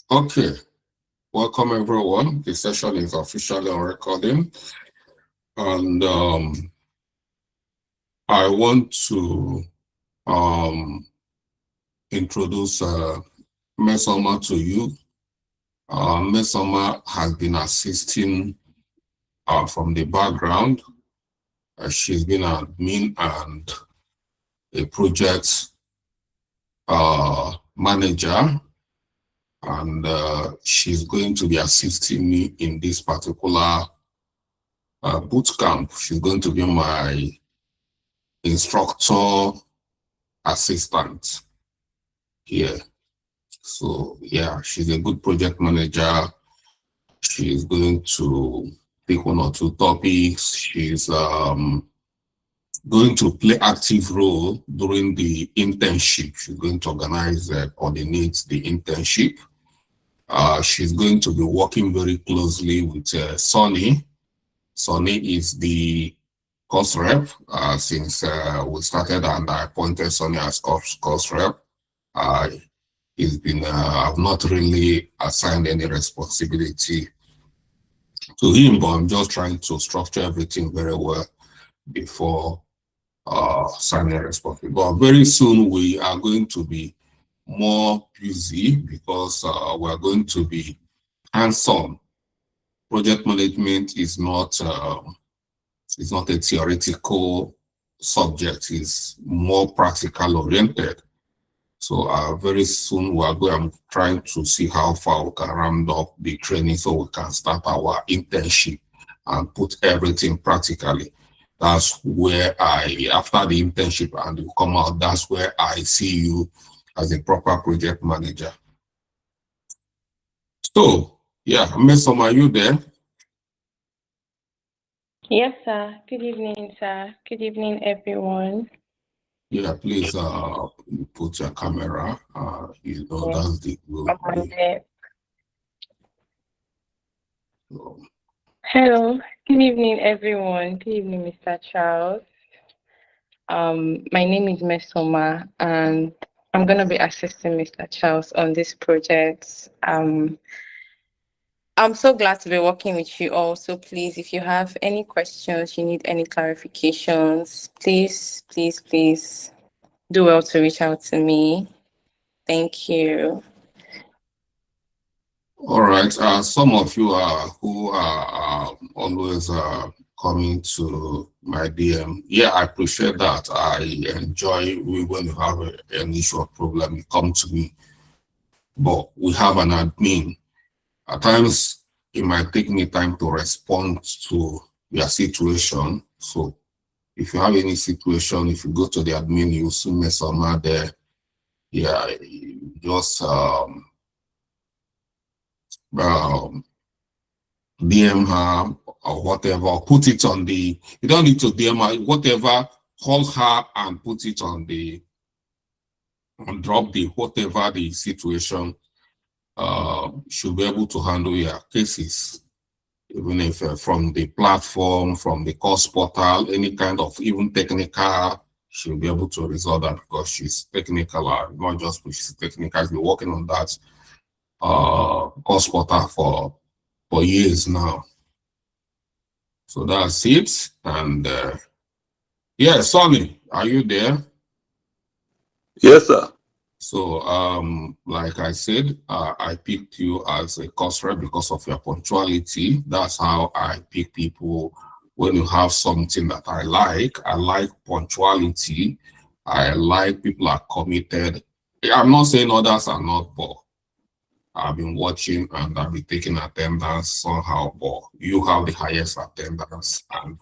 Okay, welcome everyone. The session is officially on recording, and I want to introduce Mesoma to you. Mesoma has been assisting from the background. She's been an admin and a project manager, and she's going to be assisting me in this particular boot camp. She's going to be my instructor assistant here. So yeah, she's a good project manager. She's going to take one or two topics. She's going to play active role during the internship. She's going to organize, coordinate the internship. She's going to be working very closely with Sonny. Sonny is the course rep since we started, and I appointed Sonny as course rep. He's been, I've not really assigned any responsibility to him, but I'm just trying to structure everything very well before signing responsibility. But very soon we are going to be more busy because we are going to be hands-on. Project management is not a theoretical subject, it's more practical oriented. So very soon I'm trying to see how far we can round up the training so we can start our internship and put everything practically. That's where after the internship and you come out, that's where I see you as a proper project manager. So yeah, Mesoma, are you there? Yes, sir. Good evening, sir. Good evening, everyone. Yeah, please put your camera. That's the Hello. Good evening, everyone. Good evening, Mr. Charles. My name is Mesoma, and I'm going to be assisting Mr. Charles on this project. I'm so glad to be working with you all. So please, if you have any questions, you need any clarifications, please do well to reach out to me. Thank you. All right. Some of you who are always coming to my DM. Yeah, I appreciate that. I enjoy when you have an issue or problem, you come to me. But we have an admin. At times, it might take me time to respond to your situation. So if you have any situation, if you go to the admin, you'll see Mesoma there. Yeah, just DM her or whatever, or put it on you don't need to DM her, whatever, call her and put it on drop whatever the situation, should be able to handle your cases, even if from the platform, from the course portal, any kind of even technical, she'll be able to resolve that because she's technical, not just she's technical, she's been working on that course portal for years now. So that's it. And yeah, Sonny, are you there? Yes, sir. So like I said, I picked you as a course rep because of your punctuality. That's how I pick people. When you have something that I like punctuality. I like people are committed. I'm not saying others are not, but I've been watching and I've been taking attendance somehow, but you have the highest attendance, and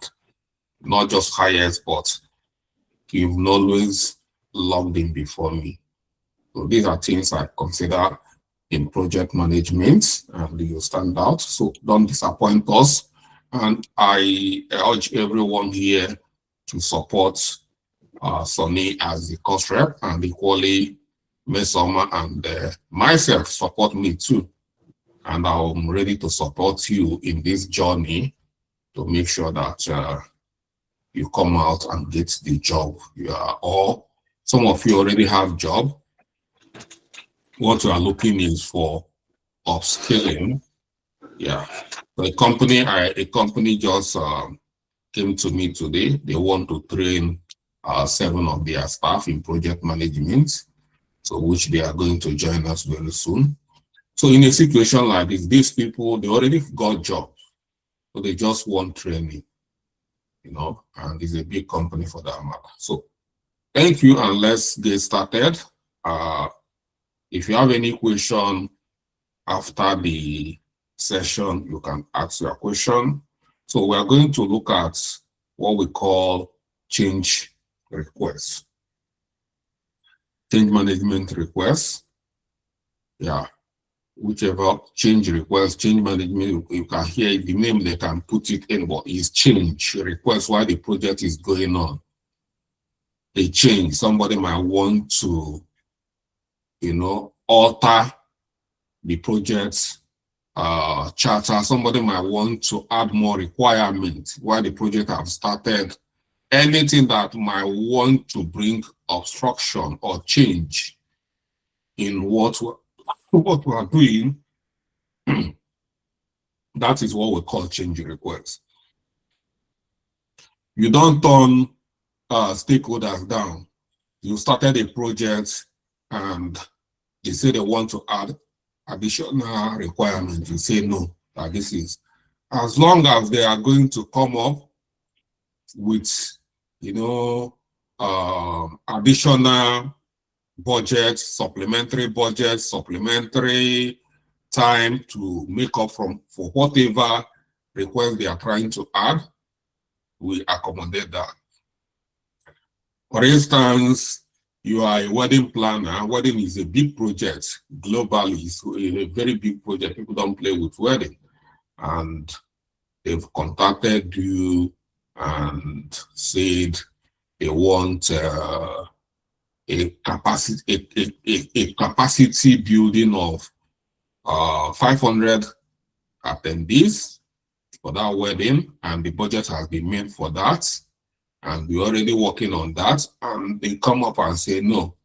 not just highest, but you've always logged in before me. So these are things I consider in project management, and you stand out. So don't disappoint us. And I urge everyone here to support Sonny as the course rep, and equally Mesoma and myself support me too. And I'm ready to support you in this journey to make sure that you come out and get the job. Or some of you already have job. What you are looking is for upskilling. Yeah, a company just came to me today. They want to train 7 of their staff in project management, so which they are going to join us very soon. So in a situation like this, these people, they already got jobs, so they just want training, and it's a big company for that matter. So thank you, and let's get started. If you have any question after the session, you can ask your question. So we are going to look at what we call change requests. Change management requests. Yeah, whichever change request, change management, you can hear the name, they can put it in, but it's change request while the project is going on. A change, somebody might want to, alter the project's charter. Somebody might want to add more requirements while the project have started. Anything that might want to bring obstruction or change in what we are doing, that is what we call change requests. You don't turn stakeholders down. You started a project and they say they want to add additional requirements. You say no, that this is, as long as they are going to come up with, additional budget, supplementary time to make up for whatever request they are trying to add, we accommodate that. For instance, you are a wedding planner. Wedding is a big project globally. It's a very big project. People don't play with wedding. And they've contacted you and said they want a capacity building of 500 attendees for that wedding, and the budget has been made for that, and we're already working on that. And they come up and say no,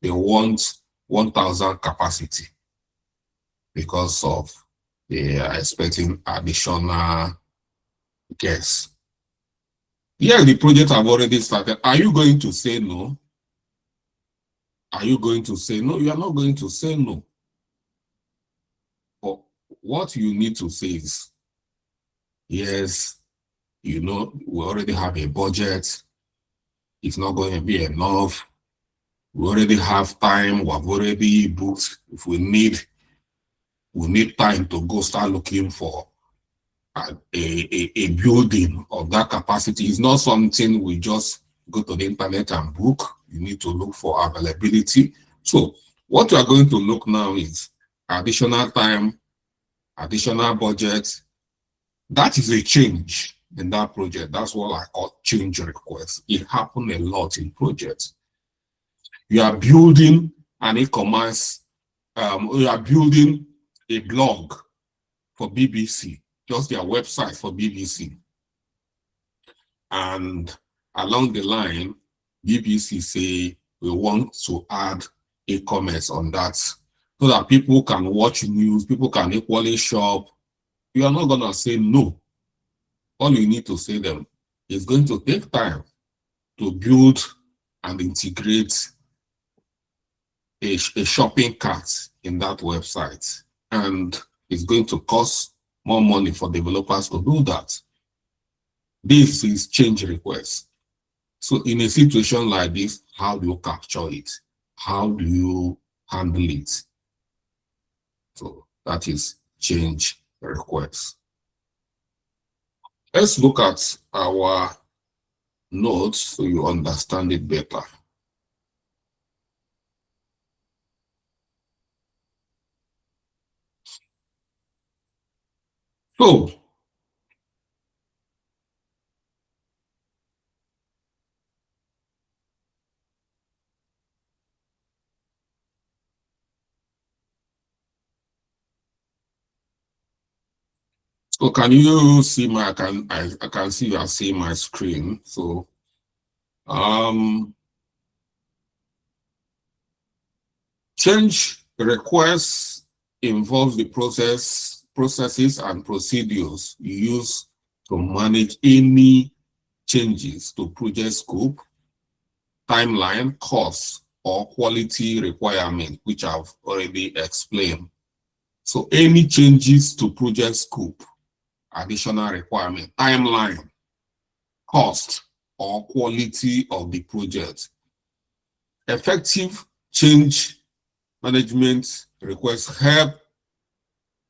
they want 1,000 capacity because of they are expecting additional guests. Yeah, the project have already started. Are you going to say no? Are you going to say no? You are not going to say no. But what you need to say is, yes, we already have a budget. It's not going to be enough. We already have time. We have already booked. If we need time to go start looking for a building of that capacity. It's not something we just go to the internet and book. You need to look for availability. So what we are going to look now is additional time, additional budget. That is a change in that project. That's what I call change request. It happens a lot in projects. You are building an e-commerce, you are building a blog for BBC, just their website for BBC. And along the line, BBC say, we want to add e-commerce on that so that people can watch news, people can equally shop. You are not going to say no. All you need to say them is going to take time to build and integrate a shopping cart in that website. And it's going to cost more money for developers to do that. This is change request. So in a situation like this, how do you capture it? How do you handle it? So that is change request. Let's look at our notes so you understand it better. So, can you see my, I can see you are seeing my screen. So change requests involves the processes and procedures you use to manage any changes to project scope, timeline, costs, or quality requirement, which I've already explained. So any changes to project scope, additional requirement, timeline, cost, or quality of the project. Effective change management requests help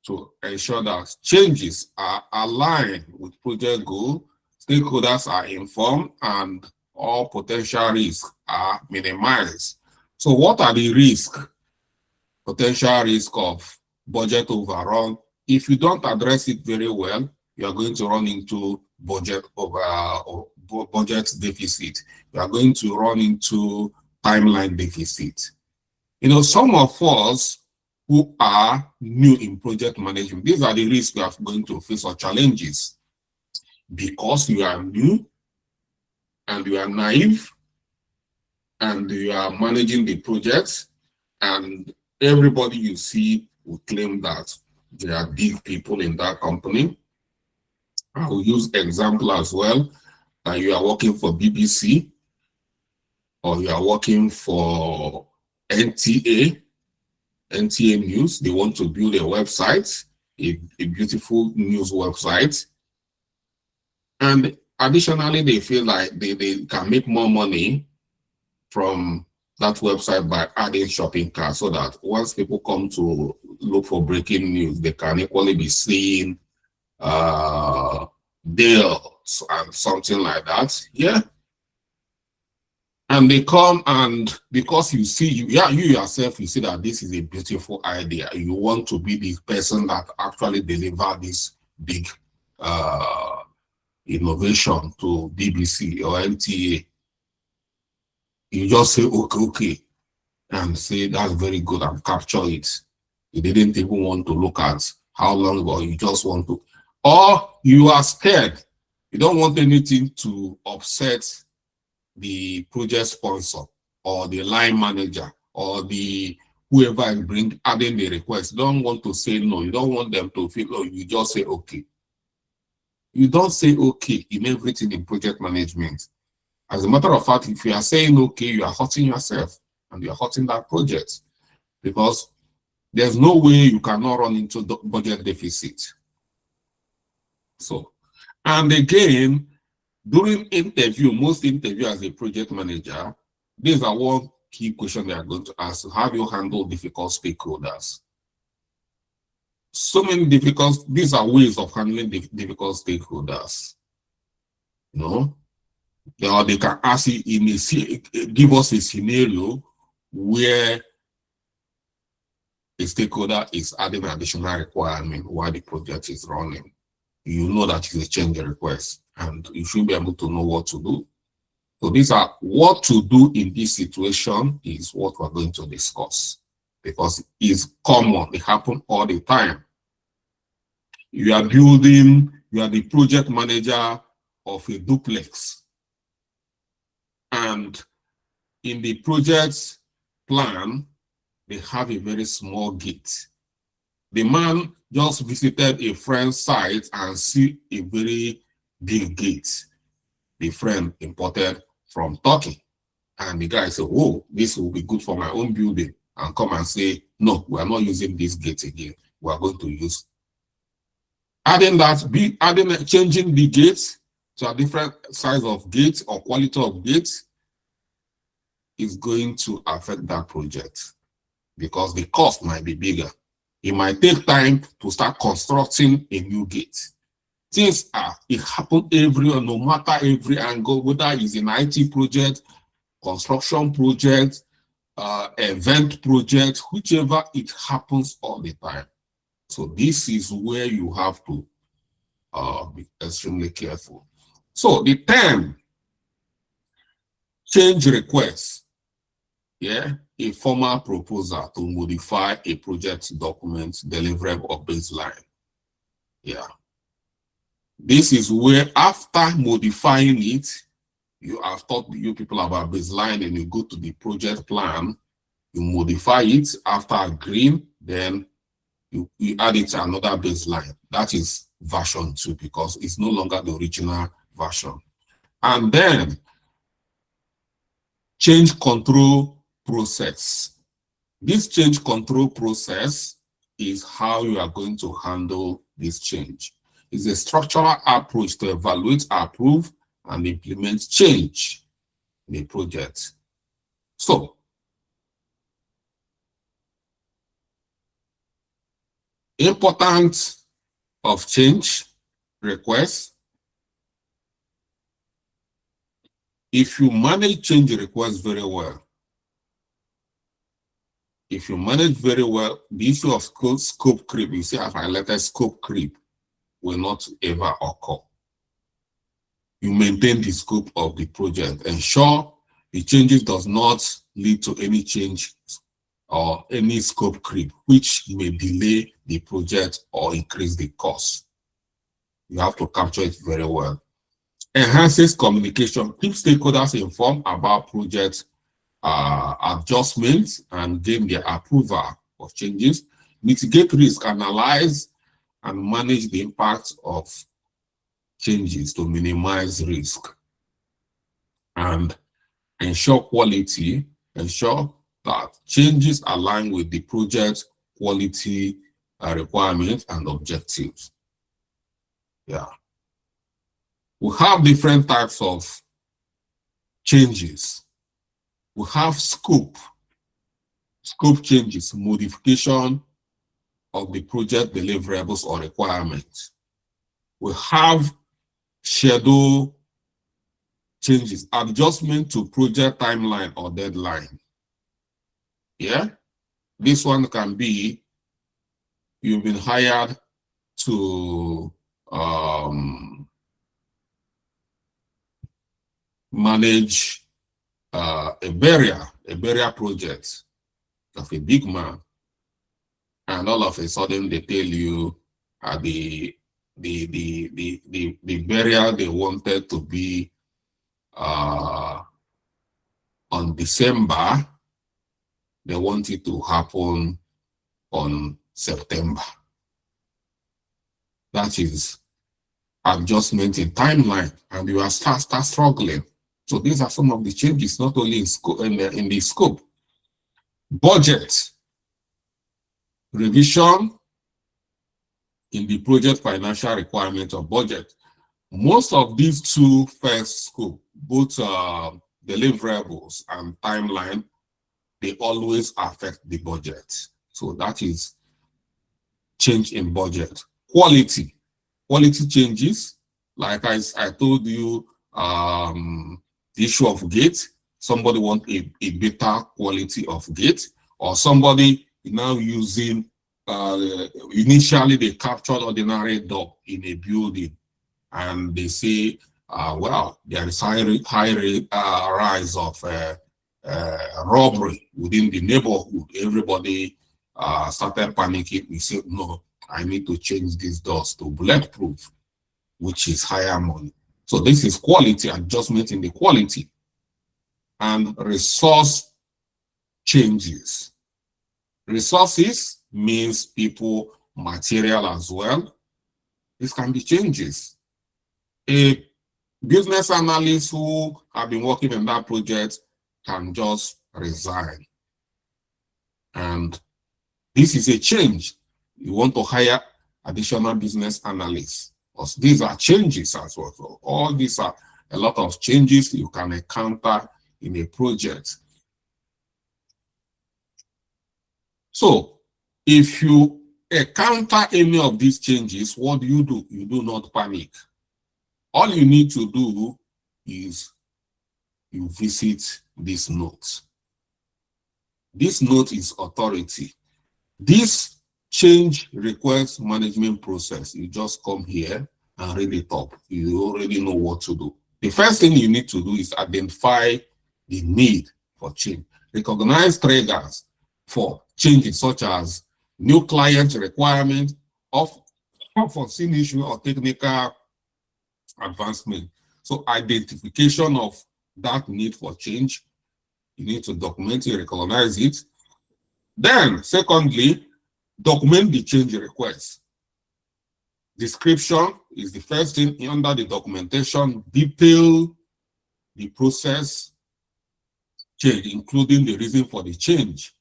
to ensure that changes are aligned with project goal, stakeholders are informed, and all potential risks are minimized. So what are the risks? Potential risk of budget overrun. If you don't address it very well, you are going to run into budget deficit. You are going to run into timeline deficit. You know, some of us who are new in project management, these are the risks we are going to face or challenges. Because you are new and you are naive and you are managing the project, and everybody you see will claim that they are big people in that company. I will use example as well. You are working for BBC or you are working for NTA News. They want to build a website, a beautiful news website. And additionally, they feel like they can make more money from that website by adding shopping carts, so that once people come to look for breaking news, they can equally be seeing deals and something like that. Yeah. And they come, and because you see, you yourself, you see that this is a beautiful idea. You want to be the person that actually deliver this big innovation to BBC or NTA. You just say, okay, and say, that's very good, and capture it. You didn't even want to look at how long ago, you just want to, or you are scared. You don't want anything to upset the project sponsor or the line manager or the whoever is adding the request. You don't want to say no. You don't want them to feel, oh, you just say okay. You don't say okay in everything in project management. As a matter of fact, if you are saying okay, you are hurting yourself and you are hurting that project, because there's no way you cannot run into the budget deficit. So, and again, during interview, most interview as a project manager, these are one key question they are going to ask. How do you handle difficult stakeholders? So many these are ways of handling difficult stakeholders. You know? Or they can ask you give us a scenario where a stakeholder is adding additional requirement while the project is running. You know that it's a change request, and you should be able to know what to do. So these are what to do in this situation is what we're going to discuss, because it's common, it happens all the time. You are building, you are the project manager of a duplex, and in the project plan, they have a very small gate. The man just visited a friend's site and see a very big gate the friend imported from Turkey. And the guy said, oh, this will be good for my own building. And come and say, no, we are not using this gate again. We are going to use. Changing the gate to a different size of gate or quality of gate is going to affect that project, because the cost might be bigger. It might take time to start constructing a new gate. Things it happens everywhere, no matter every angle, whether it's an IT project, construction project, event project, whichever, it happens all the time. So this is where you have to be extremely careful. So the term change request, yeah, a formal proposal to modify a project document, deliverable or baseline. Yeah. This is where after modifying it, you have taught you people about baseline, and you go to the project plan, you modify it after agreeing, then you add it to another baseline. That is version 2 because it's no longer the original version. And then change control process. This change control process is how you are going to handle this change. It's a structural approach to evaluate, approve, and implement change in a project. So, importance of change requests. If you manage change requests very well, the issue of scope creep, you see I've highlighted scope creep, will not ever occur. You maintain the scope of the project, ensure the changes does not lead to any change or any scope creep, which may delay the project or increase the cost. You have to capture it very well. Enhances communication, keep stakeholders informed about project adjustments and gain their approval of changes. Mitigate risk, analyze and manage the impact of changes to minimize risk. And ensure quality, ensure that changes align with the project quality requirements and objectives. Yeah. We have different types of changes. We have scope changes, modification of the project deliverables or requirements. We have schedule changes, adjustment to project timeline or deadline. Yeah, this one can be you've been hired to manage a burial project of a big man, and all of a sudden they tell you the burial they wanted to be on December, they want it to happen on September. That is adjustment in timeline, and you are start struggling. So these are some of the changes, not only in scope, in the scope. Budget revision in the project financial requirement of budget. Most of these two first scope, both deliverables and timeline, they always affect the budget. So that is change in budget. Quality changes, like I told you, the issue of gate. Somebody wants a better quality of gate, or somebody now using initially they captured ordinary door in a building, and they say, well, there is high rise of robbery within the neighborhood. Everybody started panicking. We said, no, I need to change these doors to bulletproof, which is higher money. So this is quality, adjustment in the quality. And resource changes. Resources means people, material as well. This can be changes. A business analyst who have been working in that project can just resign. And this is a change. You want to hire additional business analysts. These are changes as well. So all these are a lot of changes you can encounter in a project. So if you encounter any of these changes, what do? You do not panic. All you need to do is you visit this note. This note is authority. This change request management process, you just come here and read it up. You already know what to do. The first thing you need to do is identify the need for change. Recognize triggers for changes, such as new client requirement of unforeseen issue or technical advancement. So identification of that need for change, you need to document it, recognize it. Then, secondly, document the change request. Description is the first thing under the documentation. Detail the process change, including the reason for the change.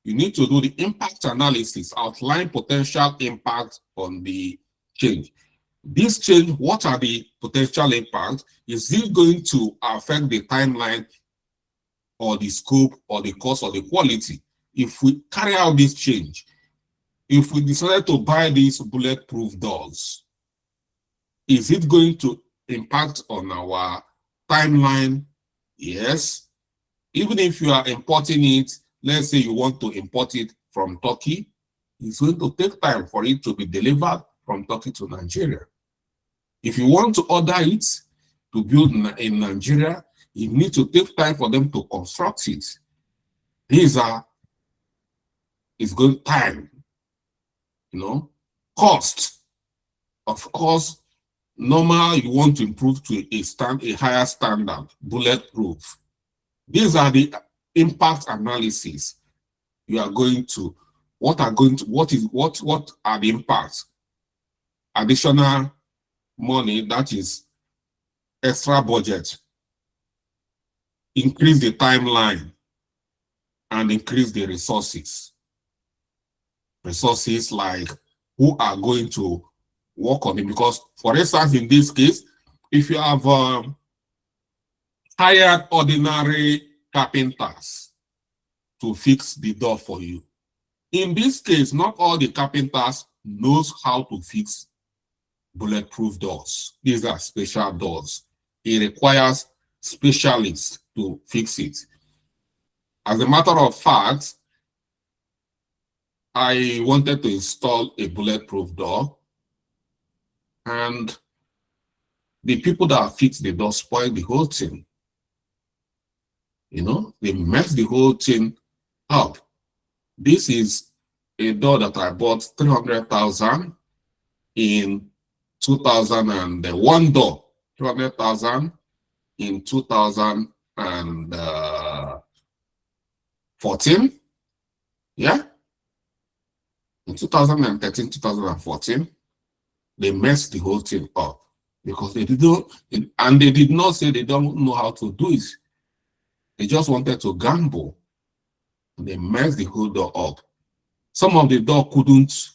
You need to do the impact analysis, outline potential impact on the change. This change, what are the potential impacts? Is it going to affect the timeline or the scope or the cost or the quality? If we carry out this change, if we decided to buy these bulletproof doors, is it going to impact on our timeline? Yes. Even if you are importing it, let's say you want to import it from Turkey, it's going to take time for it to be delivered from Turkey to Nigeria. If you want to order it to build in Nigeria, you need to take time for them to construct it. It's going time, cost. Of course, normal, you want to improve to a higher standard, bulletproof. These are the impact analysis. You are going to, what are the impacts? Additional money, that is extra budget, increase the timeline, and increase the resources. Resources like who are going to work on it. Because, for instance, in this case, if you have hired ordinary carpenters to fix the door for you, in this case, not all the carpenters knows how to fix bulletproof doors. These are special doors. It requires specialists to fix it. As a matter of fact, I wanted to install a bulletproof door, and the people that fixed the door spoiled the whole thing. They messed the whole thing up. This is a door that I bought 300,000 in 2001 door, 200,000 in 2014. Yeah. In 2013, 2014, they messed the whole thing up because they did not say they don't know how to do it. They just wanted to gamble. They messed the whole door up. Some of the door couldn't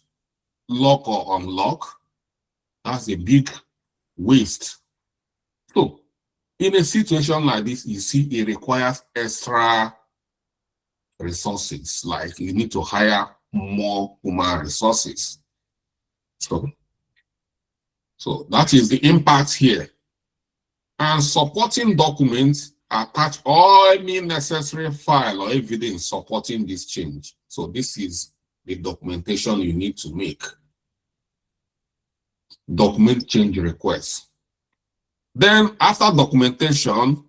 lock or unlock. That's a big waste. So, in a situation like this, you see it requires extra resources. Like you need to hire more human resources. So that is the impact here. And supporting documents attach all any necessary file or evidence supporting this change. So this is the documentation you need to make. Document change request. Then after documentation,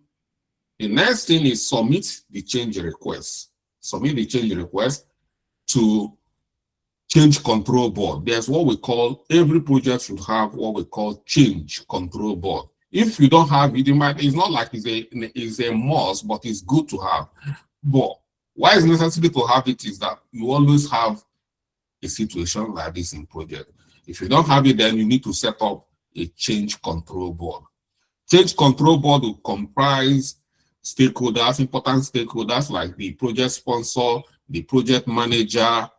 the next thing is submit the change request. Submit the change request to change control board. There's what we call, every project should have what we call change control board. If you don't have it, it's not like it's a must, but it's good to have. But why it's necessary to have it is that you always have a situation like this in project. If you don't have it, then you need to set up a change control board. Change control board will comprise stakeholders, important stakeholders like the project sponsor, the project manager,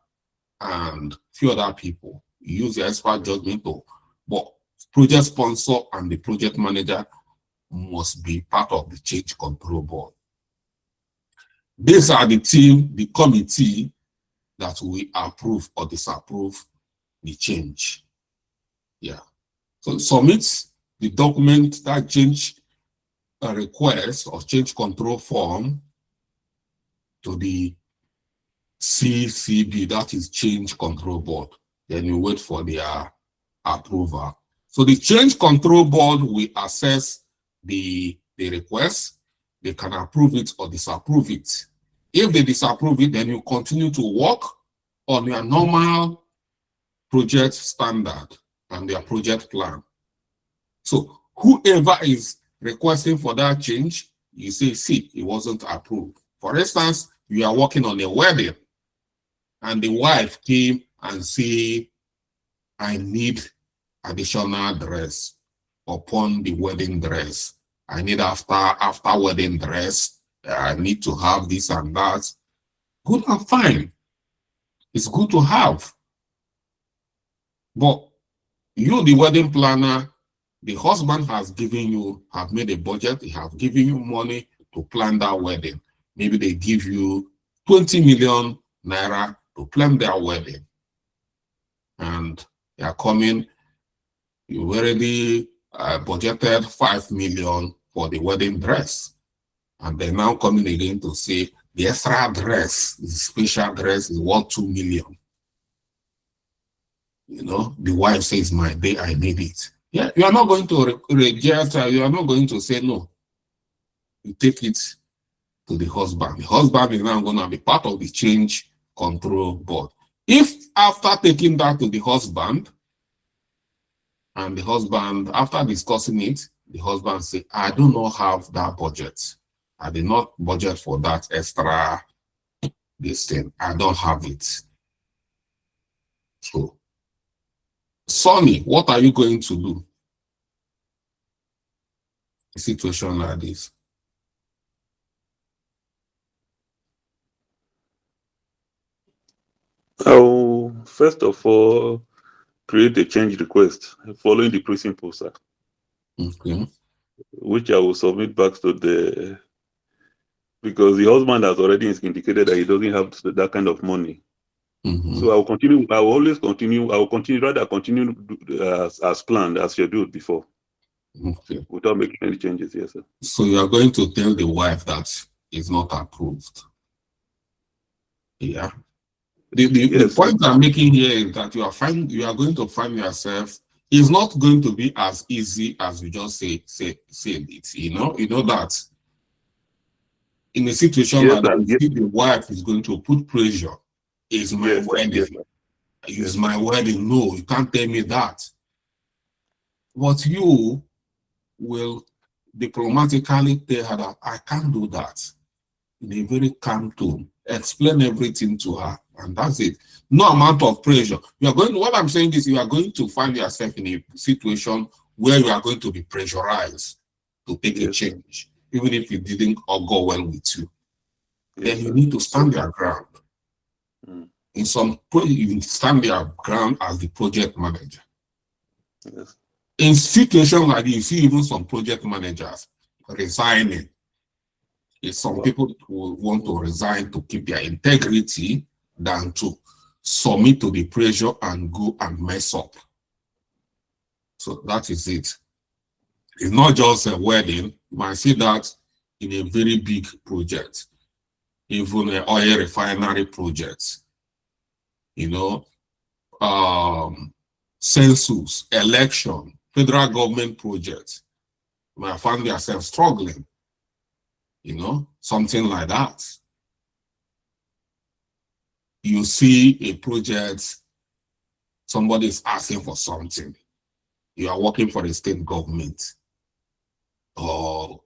and a few other people. You use your expert judgment to, but project sponsor and the project manager must be part of the change control board. These are the team, the committee that will approve or disapprove the change. Yeah. So submit the document, that change request or change control form, to the CCB, that is change control board. Then you wait for their approval. So the change control board will assess the request. They can approve it or disapprove it. If they disapprove it, then you continue to work on your normal project standard and their project plan. So whoever is requesting for that change, you say, see, it wasn't approved. For instance, you are working on a wedding and the wife came and say, I need additional dress upon the wedding dress. I need after wedding dress. I need to have this and that. Good and fine. It's good to have. But you, the wedding planner, the husband has given you, have made a budget, they have given you money to plan that wedding. Maybe they give you 20 million naira to plan their wedding. And they are coming, you already budgeted 5 million for the wedding dress. And they're now coming again to say the extra dress, the special dress is worth 2 million. You know, the wife says, my day, I need it. Yeah, you are not going to reject, you are not going to say no. You take it to the husband. The husband is now going to be part of the change control board. If after taking that to the husband, and the husband, after discussing it, the husband say, I do not have that budget. I did not budget for that extra this thing. I don't have it. So, Sonny, what are you going to do? A situation like this. I'll first of all create a change request following the principle, sir. Okay. Which I will submit back to the, because the husband has already indicated that he doesn't have that kind of money. So I will continue. I will always continue. I will continue as planned, as scheduled before. Okay. Without making any changes, yes, sir. So you are going to tell the wife that it's not approved. Yeah. The point I'm making here is that you are going to find yourself. It's not going to be as easy as you just say it. You know that in a situation like that, you see the wife is going to put pressure. It's my wedding. It's my wedding. No, you can't tell me that. But you will diplomatically tell her that I can't do that. In a very calm tone, explain everything to her, and that's it. No amount of pressure. You are going. What I'm saying is, you are going to find yourself in a situation where you are going to be pressurized to take a change, even if it didn't all go well with you. Then you need to stand your ground. In some point, you stand your ground as the project manager. In situations like this, you see even some project managers resigning. Some people will want to resign to keep their integrity than to submit to the pressure and go and mess up. So that is it. It's not just a wedding. You might see that in a very big project, even an oil refinery project. You know, census, election, federal government project. You might find yourself struggling. You know, something like that. You see a project, somebody is asking for something. You are working for the state government. Or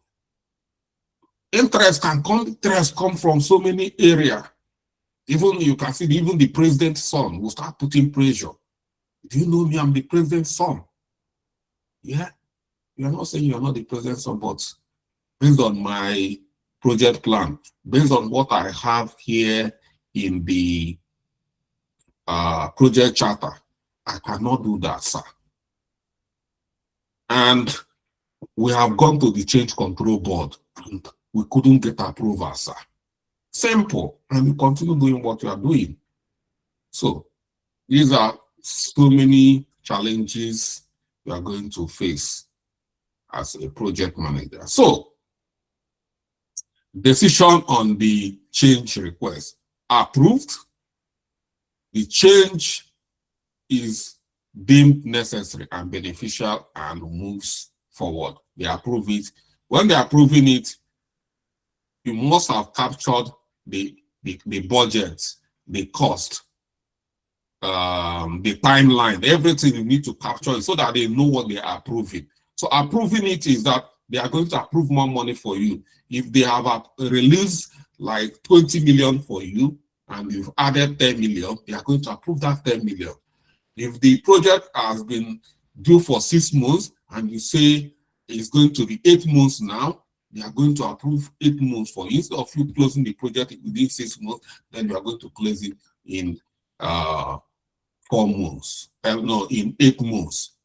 interest come from so many areas. Even you can see even the president's son will start putting pressure. Do you know me? I'm the president's son. Yeah. You are not saying you are not the president's son, but based on my project plan, based on what I have here in the project charter, I cannot do that, sir. And we have gone to the change control board and we couldn't get approval, sir. Simple. And you continue doing what you are doing. So these are so many challenges you are going to face as a project manager. So decision on the change request approved. The change is deemed necessary and beneficial and moves forward. They approve it. When they're approving it, you must have captured the budget, the cost, the timeline, everything you need to capture it so that they know what they are approving. So approving it is that they are going to approve more money for you. If they have released like 20 million for you and you've added 10 million, they are going to approve that 10 million. If the project has been due for 6 months and you say it's going to be 8 months now, they are going to approve 8 months for you. Instead of you closing the project within 6 months, then you are going to close it in 4 months. No, in 8 months.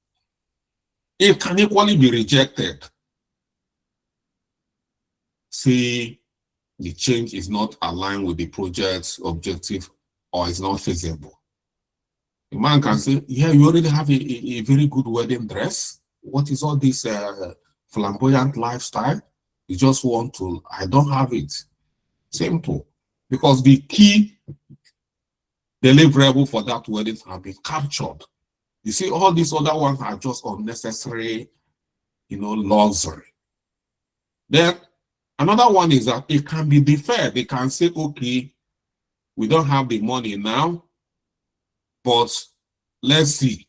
It can equally be rejected. Say the change is not aligned with the project's objective or is not feasible. The man can say, yeah, you already have a very good wedding dress. What is all this flamboyant lifestyle? You just want to, I don't have it. Simple. Because the key deliverable for that wedding have been captured. You see, all these other ones are just unnecessary, luxury. Then another one is that it can be deferred. They can say, okay, we don't have the money now, but let's see.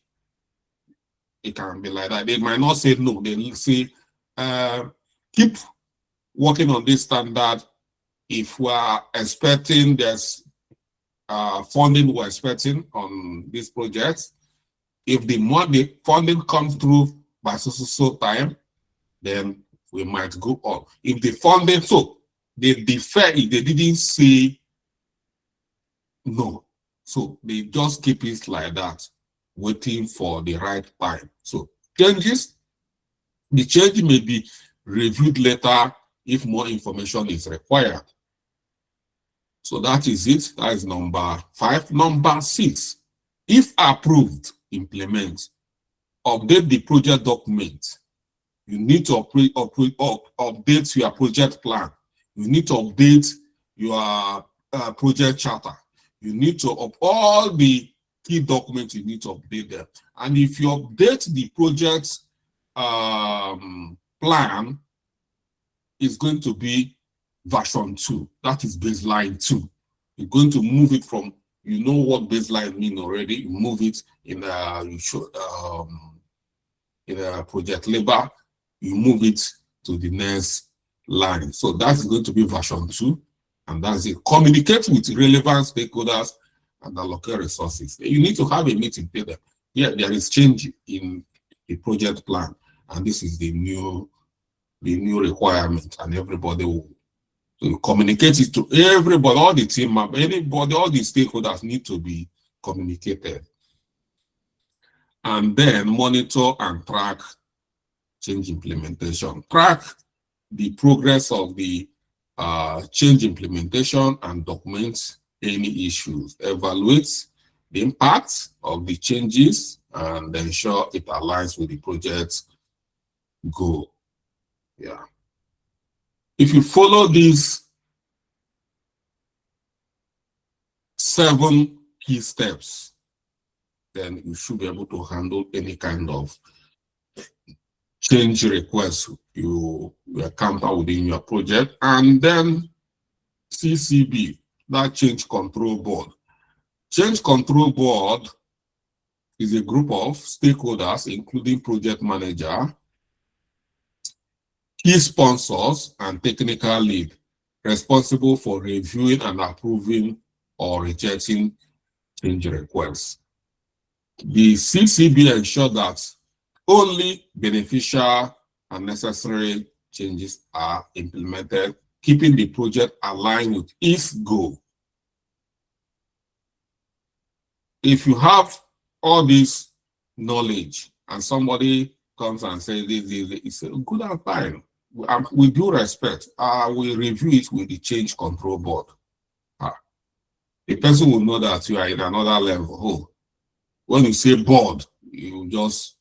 It can be like that. They might not say no. They will say, keep working on this standard. If we are expecting there's funding we're expecting on this project, if the funding comes through by so time, then we might go on. If the funding, so they defer it, they didn't say no. So they just keep it like that, waiting for the right time. So changes, the change may be reviewed later if more information is required. So that is it. That is number 5. Number 6, if approved, implement. Update the project document. You need to update your project plan. You need to update your project charter. You need to all the key documents, you need to update them. And if you update the project plan, it's going to be version 2. That is baseline 2. You're going to move it from, what baseline means already. You move it in a project label. You move it to the next line. So that's going to be version 2. And that's it. Communicate with relevant stakeholders and allocate resources. You need to have a meeting, tell them, yeah, there is change in the project plan, and this is the new requirement, and everybody will communicate it to everybody, all the team, anybody, all the stakeholders need to be communicated. And then monitor and track change implementation. Track the progress of the change implementation and document any issues. Evaluate the impact of the changes and ensure it aligns with the project goal. Yeah. If you follow these 7 key steps, then you should be able to handle any kind of change request you encounter within your project. And then CCB, that Change Control Board. Change Control Board is a group of stakeholders, including project manager, key sponsors, and technical lead, responsible for reviewing and approving or rejecting change requests. The CCB ensures that only beneficial and necessary changes are implemented, keeping the project aligned with its goal. If you have all this knowledge and somebody comes and says this, it's a good and fine. With due respect, we review it with the Change Control Board. The person will know that you are in another level. Oh, when you say board, you just,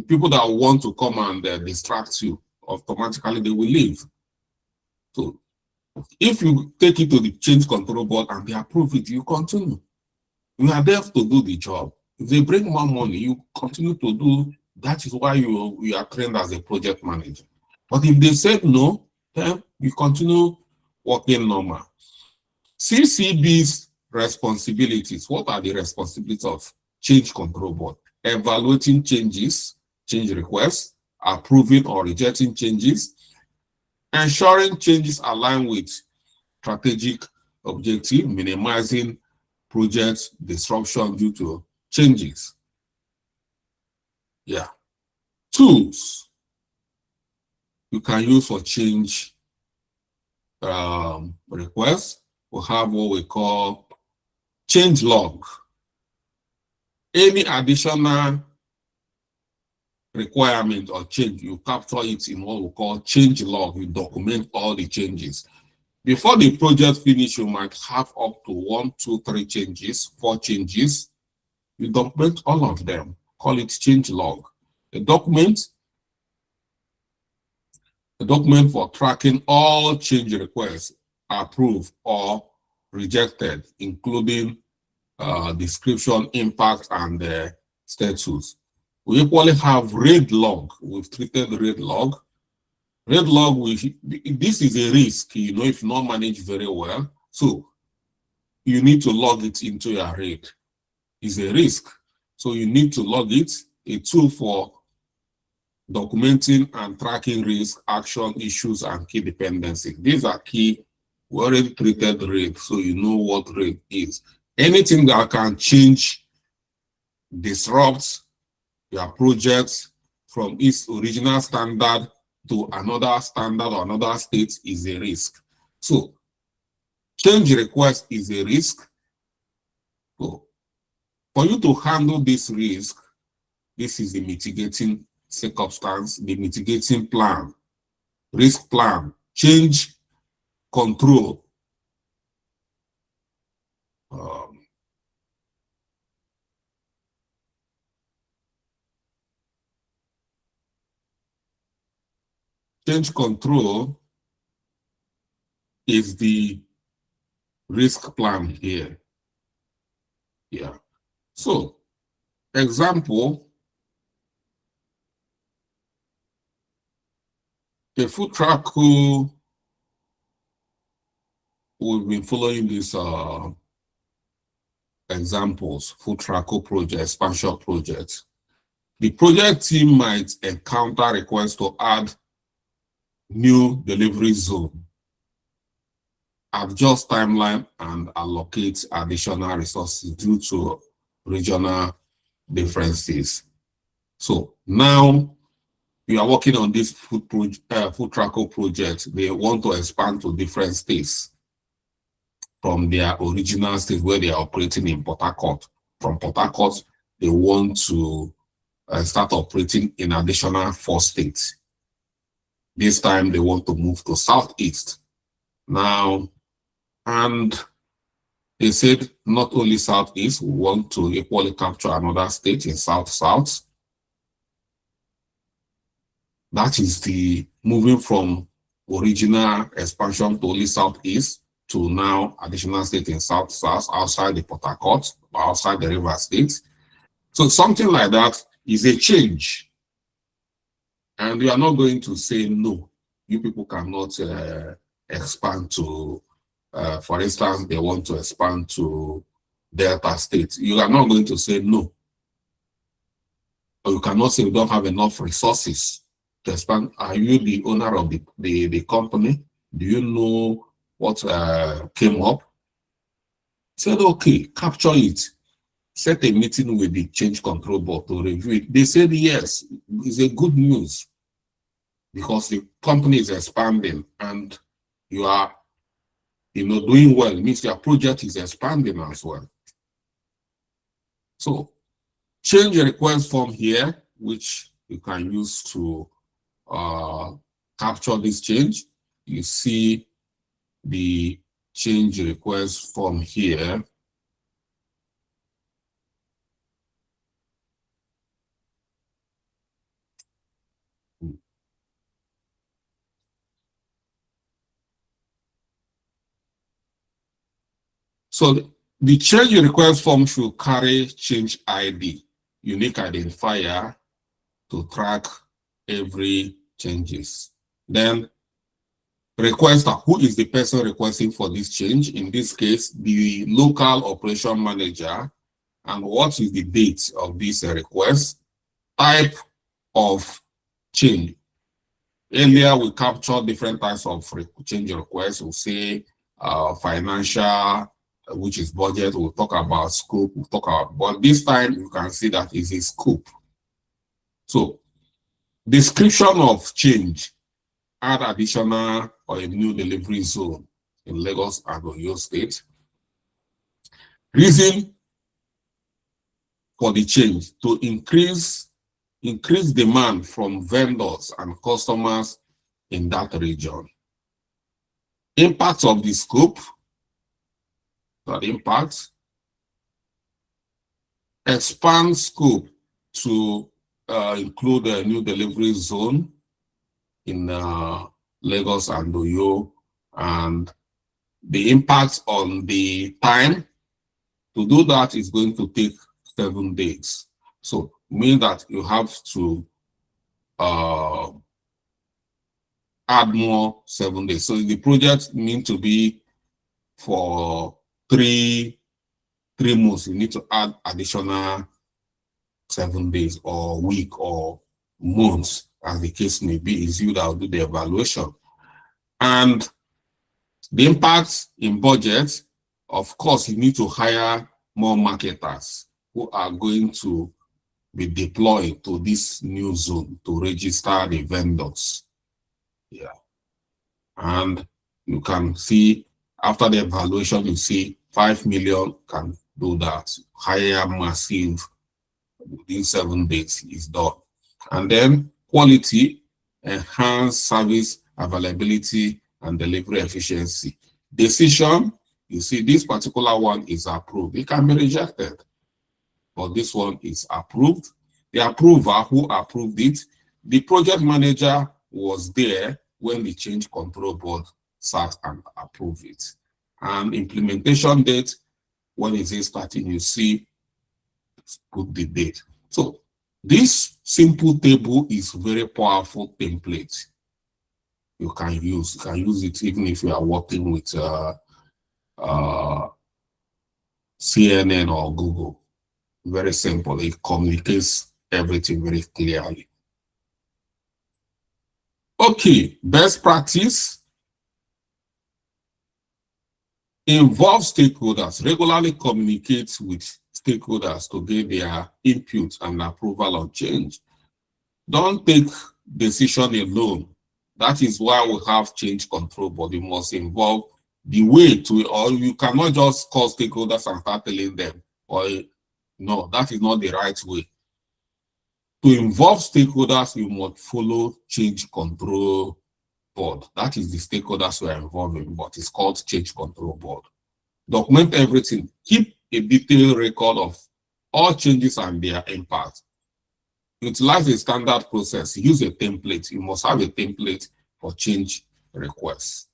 people that want to come and distract you, automatically they will leave. So if you take it to the Change Control Board and they approve it, you continue. You are there to do the job. If they bring more money, you continue to do. That is why you are trained as a project manager. But if they said no, then you continue working normal. CCB's responsibilities. What are the responsibilities of Change Control Board? Evaluating changes, change requests, approving or rejecting changes, ensuring changes align with strategic objective, minimizing project disruption due to changes. Yeah. Tools you can use for change requests. We have what we call change log. Any additional requirement or change, you capture it in what we call change log. You document all the changes. Before the project finish, you might have up to 1, 2, 3 changes, 4 changes. You document all of them. Call it change log. A document for tracking all change requests approved or rejected, including description, impact, and status. We equally have RAID log. We've treated RAID log. RAID log, this is a risk, you know, if not managed very well. So you need to log it into your RAID. It's a risk. So you need to log it, a tool for documenting and tracking risk, action, issues, and key dependencies. These are key. We already treated RAID, so you know what RAID is. Anything that can change, disrupt your project from its original standard to another standard or another state is a risk. So change request is a risk. So for you to handle this risk, this is the mitigating circumstance, the mitigating plan, risk plan, change control. Change control is the risk plan here. Yeah. So, example, a food truck who we've been following these examples, food truck project, expansion project. The project team might encounter requests to add new delivery zone, adjust timeline, and allocate additional resources due to regional differences. So now we are working on this food truck project. They want to expand to different states from their original state where they are operating in Port Harcourt. From Port Harcourt, they want to start operating in additional 4 states. This time they want to move to Southeast. Now, and they said not only Southeast, we want to equally capture another state in South-South. That is the moving from original expansion to only Southeast to now additional state in South-South, outside the Port Harcourt, outside the River State. So something like that is a change. And we are not going to say, no, you people cannot expand to, for instance, they want to expand to Delta State. You are not going to say no. Or you cannot say we don't have enough resources to expand. Are you the owner of the company? Do you know what came up? Said, okay, capture it. Set a meeting with the change control board to review it. They said yes, it's a good news because the company is expanding and you are, doing well. It means your project is expanding as well. So change request form here, which you can use to capture this change. You see the change request form here. So the change request form should carry change ID, unique identifier, to track every changes. Then requester, who is the person requesting for this change? In this case, the local operation manager. And what is the date of this request? Type of change. Earlier, we captured different types of change requests. We'll say financial, which is budget. We'll talk about scope. We'll talk about, but this time you can see that is a scope. So, description of change: add additional or a new delivery zone in Lagos and Oyo State. Reason for the change: to increase demand from vendors and customers in that region. Impact of the scope: that impact, expand scope to include a new delivery zone in Lagos and Oyo, and the impact on the time. To do that is going to take 7 days. So mean that you have to add more 7 days. So the project need to be for three months. You need to add additional 7 days or week or months, as the case may be. Is you that will do the evaluation. And the impact in budget, of course, you need to hire more marketers who are going to be deployed to this new zone to register the vendors. Yeah. And you can see after the evaluation, you see 5 million can do that. Hire massive within 7 days is done. And then quality, enhance service availability and delivery efficiency. Decision, you see this particular one is approved. It can be rejected, but this one is approved. The approver who approved it, the project manager was there when the change control board sat and approved it. And implementation date, when is it starting, you see, put the date. So this simple table is very powerful template you can use. You can use it even if you are working with CNN or Google. Very simple. It communicates everything very clearly. Okay, best practice: involve stakeholders. Regularly communicate with stakeholders to get their input and approval of change. Don't take decision alone. That is why we have change control, but you must involve the way to, or you cannot just call stakeholders and start telling them, or no, that is not the right way. To involve stakeholders, you must follow change control board. That is the stakeholders we are involving, but it's called change control board. Document everything. Keep a detailed record of all changes and their impact. Utilize a standard process. Use a template. You must have a template for change requests.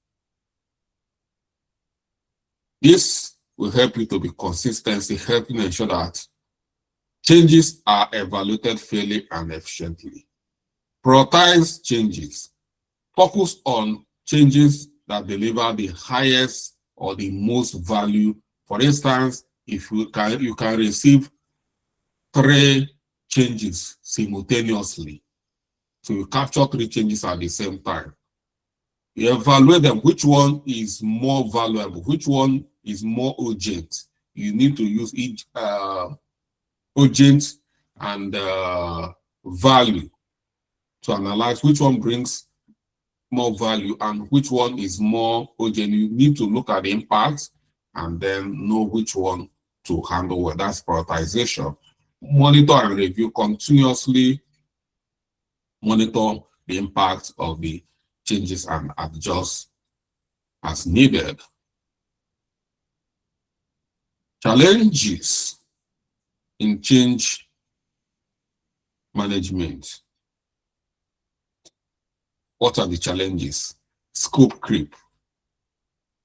This will help you to be consistent, helping ensure that changes are evaluated fairly and efficiently. Prioritize changes. Focus on changes that deliver the highest or the most value. For instance, if you can receive 3 changes simultaneously. So you capture 3 changes at the same time. You evaluate them. Which one is more valuable? Which one is more urgent? You need to use each urgent and value to analyze which one brings more value and which one is more urgent. You need to look at the impact and then know which one to handle well. That's prioritization. Monitor and review continuously. Monitor the impact of the changes and adjust as needed. Challenges in change management. What are the challenges? Scope creep.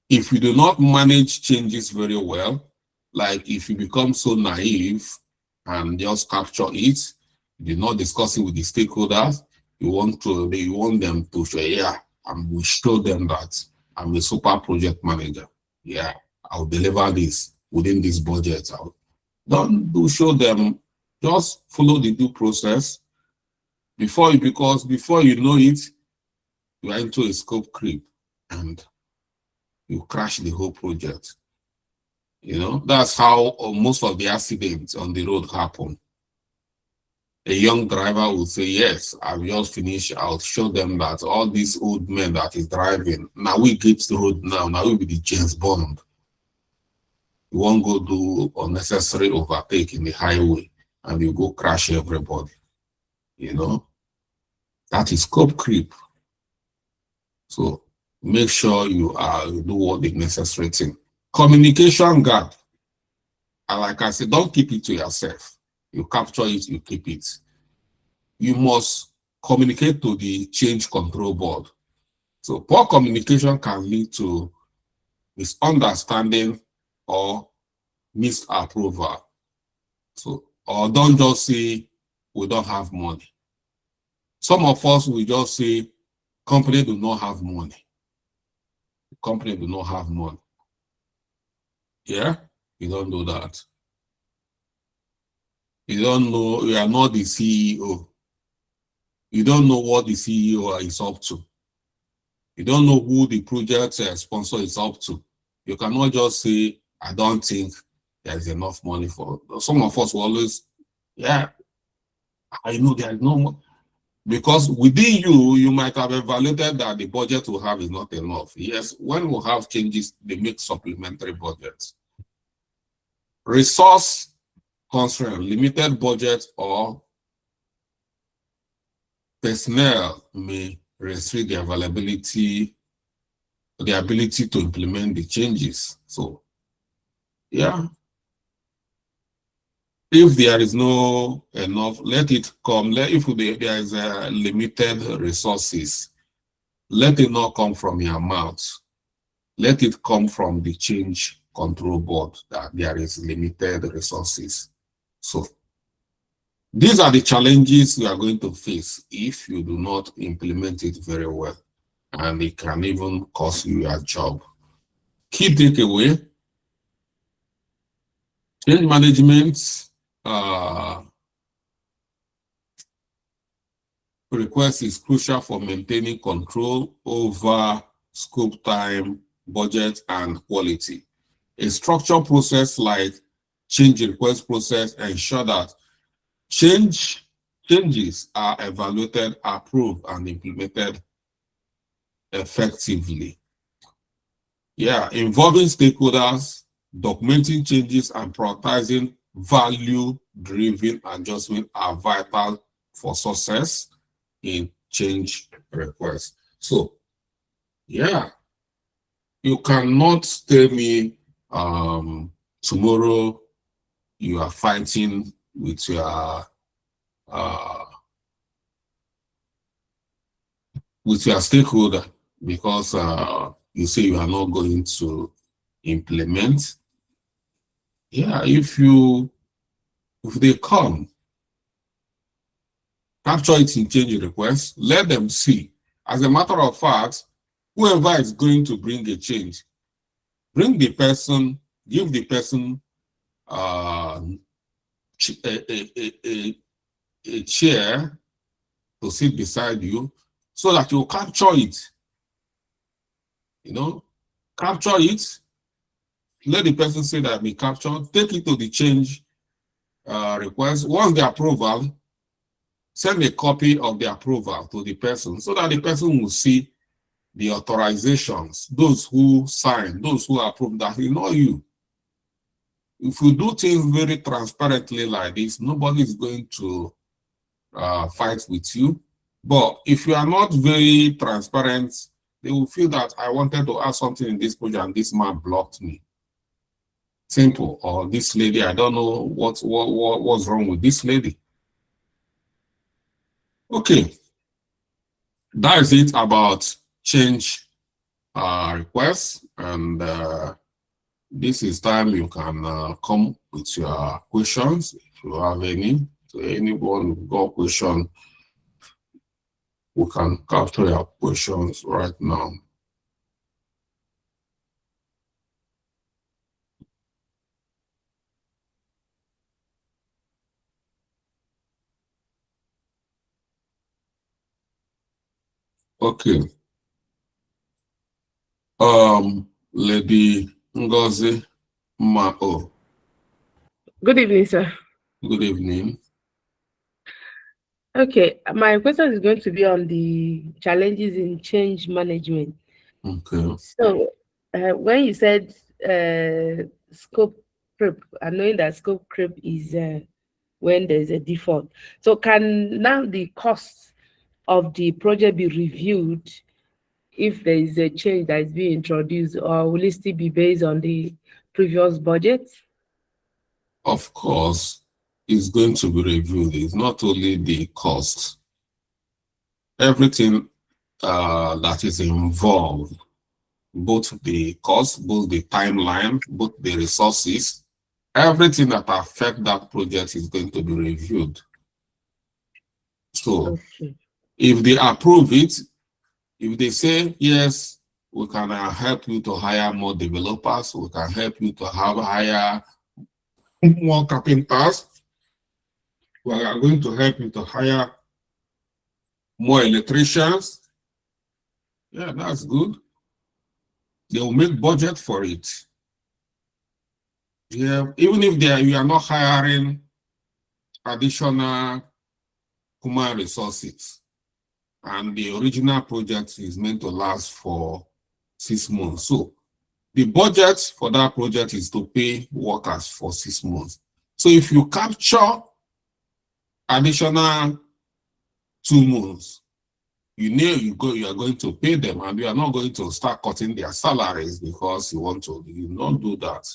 If you do not manage changes very well, like if you become so naive and just capture it, you do not discuss it with the stakeholders, you want them to say, yeah, and we show them that I'm a super project manager. Yeah, I'll deliver this within this budget. Show them, just follow the due process before you know it, you are into a scope creep. And you crash the whole project. You know, that's how most of the accidents on the road happen. A young driver will say, yes, I've just finished. I'll show them that all these old men that is driving, now we get the road now we be the James Bond. You won't go do unnecessary overtake in the highway and you go crash everybody. You know, that is scope creep. So make sure you do what the necessary thing. Communication gap. And like I said, don't keep it to yourself. You capture it, you keep it. You must communicate to the change control board. So poor communication can lead to misunderstanding or misapproval. So, or don't just say, we don't have money. Some of us will just say, company do not have money. The company do not have money. Yeah, you don't do that. You don't know, you are not the CEO. You don't know what the CEO is up to. You don't know who the project sponsor is up to. You cannot just say, I don't think there's enough money for. Some of us will always, yeah, I know there's no money. Because within you, you might have evaluated that the budget we have is not enough. Yes, when we have changes, they make supplementary budgets. Resource constraint, limited budget or personnel may restrict the availability, the ability to implement the changes. So, yeah. If there is no enough, let it come. If there is limited resources, let it not come from your mouth. Let it come from the change control board that there is limited resources. So these are the challenges you are going to face if you do not implement it very well. And it can even cost you your job. Key takeaway, change management request is crucial for maintaining control over scope, time, budget, and quality. A structured process like change request process ensure that changes are evaluated, approved, and implemented effectively. Yeah, involving stakeholders, documenting changes, and prioritizing value-driven adjustment are vital for success in change requests. So, yeah, you cannot tell me tomorrow you are fighting with your stakeholder because you say you are not going to implement. Yeah, if they come, capture it in change request, let them see. As a matter of fact, whoever is going to bring a change, bring the person, give the person a chair to sit beside you so that you capture it. You know, capture it, let the person say that we captured, take it to the change request. Once the approval, send a copy of the approval to the person so that the person will see the authorizations, those who sign, those who approve, that you know you. If you do things very transparently like this, nobody is going to fight with you. But if you are not very transparent, they will feel that I wanted to add something in this project and this man blocked me. Simple. Or this lady, I don't know what's wrong with this lady. Okay. That is it about change requests. And this is time you can come with your questions if you have any. So anyone who got question, we can capture your questions right now. Okay. Lady Ngozi Mao. Good evening, sir. Good evening. Okay, my question is going to be on the challenges in change management. Okay. So, when you said scope creep, and knowing that scope creep is when there's a default, so can now the cost of the project be reviewed if there is a change that is being introduced, or will it still be based on the previous budget? Of course, it's going to be reviewed. It's not only the cost, everything that is involved, both the cost, both the timeline, both the resources, everything that affects that project is going to be reviewed. So Okay. if they approve it, if they say, yes, we can help you to hire more developers, we can help you to hire more carpenters, we are going to help you to hire more electricians. Yeah, that's good. They will make budget for it. Yeah, even if you are not hiring additional human resources, and the original project is meant to last for 6 months. So the budget for that project is to pay workers for 6 months. So if you capture additional 2 months, you know you are going to pay them, and you are not going to start cutting their salaries because you want to. You not do that.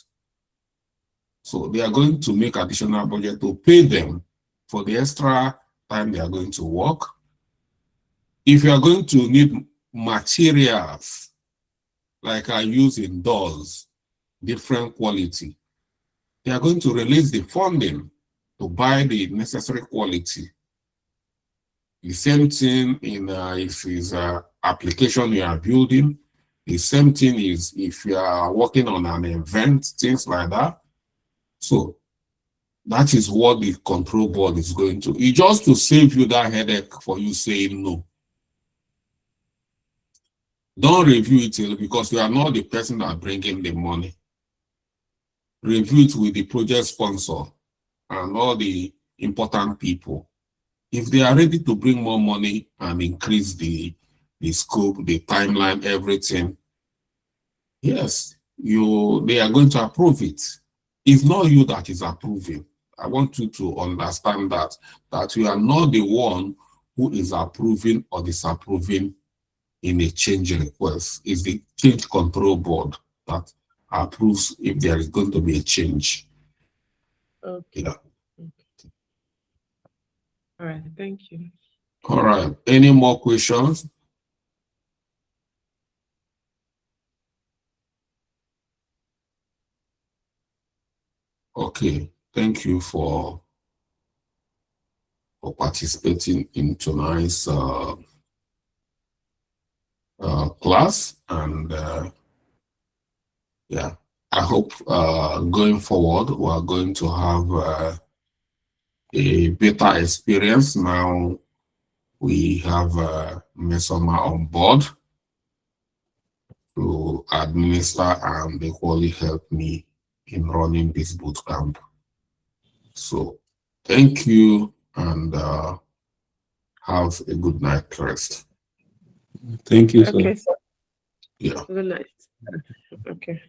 So they are going to make additional budget to pay them for the extra time they are going to work. If you are going to need materials like I use in doors, different quality, they are going to release the funding to buy the necessary quality. The same thing in if it's an application you are building. The same thing is if you are working on an event, things like that. So that is what the control board is going to. It's just to save you that headache for you saying no. Don't review it because you are not the person that bringing the money. Review it with the project sponsor and all the important people. If they are ready to bring more money and increase the scope, the timeline, everything, yes, they are going to approve it. It's not you that is approving. I want you to understand that you are not the one who is approving or disapproving in a change request. It's the change control board that approves if there is going to be a change. Okay. Yeah. All right. Thank you. All right. Any more questions? Okay. Thank you for participating in tonight's class, and yeah, I hope going forward we are going to have a better experience. Now we have Mesoma on board to administer and equally help me in running this boot camp. So thank you, and have a good night rest. Thank you, sir. Okay, sir. Yeah. Good night. Okay.